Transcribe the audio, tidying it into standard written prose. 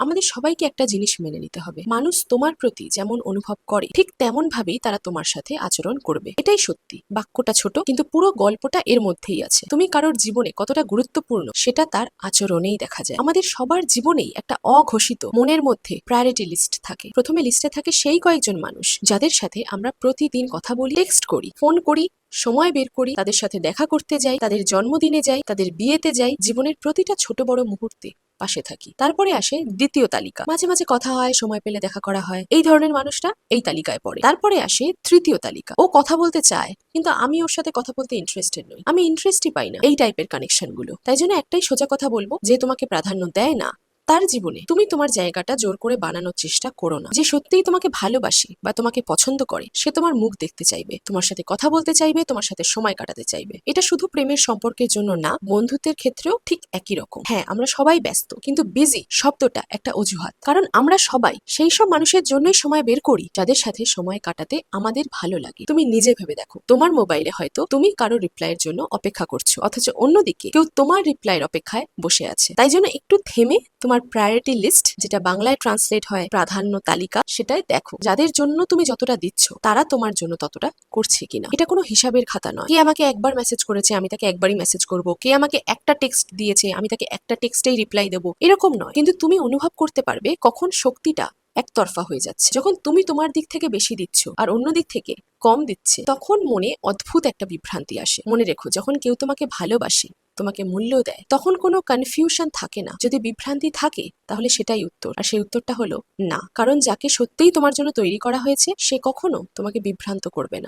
আমাদের সবাইকে একটা জিনিস মেনে নিতে হবে, মানুষ তোমার প্রতি যেমন অনুভব করে ঠিক তেমন ভাবেই তারা তোমার সাথে আচরণ করবে। এটাই সত্যি। বাক্যটা ছোট, কিন্তু পুরো গল্পটা এর মধ্যেই আছে। তুমি কারোর জীবনে কতটা গুরুত্বপূর্ণ সেটা তার আচরণেই দেখা যায়। আমাদের সবার জীবনেই একটা অঘোষিত মনের মধ্যে প্রায়োরিটি লিস্ট থাকে। প্রথমে লিস্টে থাকে সেই কয়েকজন মানুষ যাদের সাথে আমরা প্রতিদিন কথা বলি, টেক্সট করি, ফোন করি, সময় বের করি, তাদের সাথে দেখা করতে যাই, তাদের জন্মদিনে যাই, তাদের বিয়েতে যাই, জীবনের প্রতিটা ছোট বড় মুহূর্তে পাশে থাকি। তারপরে আসে দ্বিতীয় তালিকা, মাঝে মাঝে কথা হয়, সময় পেলে দেখা করা হয়, এই ধরনের মানুষটা এই তালিকায় পড়ে। তারপরে আসে তৃতীয় তালিকা, ও কথা বলতে চায় কিন্তু আমি ওর সাথে কথা বলতে ইন্টারেস্টেড নই, আমি ইন্টারেস্টই পাই না এই টাইপের কানেকশন গুলো। তাই জন্য একটাই সোজা কথা বলবো, যে তোমাকে প্রাধান্য দেয় না তার জীবনে তুমি তোমার জায়গাটা জোর করে বানানোর চেষ্টা করো না। যে সত্যিই তোমাকে ভালোবাসে বা তোমাকে পছন্দ করে সে তোমার মুখ দেখতে চাইবে, তোমার সাথে কথা বলতে চাইবে, তোমার সাথে সময় কাটাতে চাইবে। এটা শুধু প্রেমের সম্পর্কের জন্য না, বন্ধুত্বের ক্ষেত্রেও ঠিক একই রকম। হ্যাঁ, আমরা সবাই ব্যস্ত, কিন্তু বিজি শব্দটা একটা অজুহাত। কারণ আমরা সবাই সেই সব মানুষের জন্যই সময় বের করি যাদের সাথে সময় কাটাতে আমাদের ভালো লাগে। তুমি নিজে ভেবে দেখো, তোমার মোবাইলে হয়তো তুমি কারো রিপ্লাইয়ের জন্য অপেক্ষা করছো, অথচ অন্যদিকে কেউ তোমার রিপ্লাইয়ের অপেক্ষায় বসে আছে। তাই জন্য একটু থেমে তোমার প্রায়োরিটি লিস্ট, যেটা বাংলায় ট্রান্সলেট হয় প্রাধান্য তালিকা, সেটাই দেখো। যাদের জন্য তুমি যতটা দিচ্ছ তারা তোমার জন্য ততটা করছে কিনা। এটা কোনো হিসাবের খাতা নয়। কে আমাকে একবার মেসেজ করেছে আমি তাকে একবারই মেসেজ করব, কে আমাকে একটা টেক্সট দিয়েছে আমি তাকে একটা টেক্সটেই রিপ্লাই দেবো, এরকম নয়। কিন্তু তুমি অনুভব করতে পারবে কখন শক্তিটা একতরফা হয়ে যাচ্ছে। যখন তুমি তোমার দিক থেকে বেশি দিচ্ছ আর অন্য দিক থেকে কম দিচ্ছে, তখন মনে অদ্ভুত একটা বিভ্রান্তি আসে। মনে রেখো, যখন কেউ তোমাকে ভালোবাসে, তোমাকে মূল্য দেয়, তখন কোনো কনফিউশন থাকে না। যদি বিভ্রান্তি থাকে তাহলে সেটাই উত্তর, আর সেই উত্তরটা হলো না। কারণ যাকে সত্যিই তোমার জন্য তৈরি করা হয়েছে সে কখনো তোমাকে বিভ্রান্ত করবে না।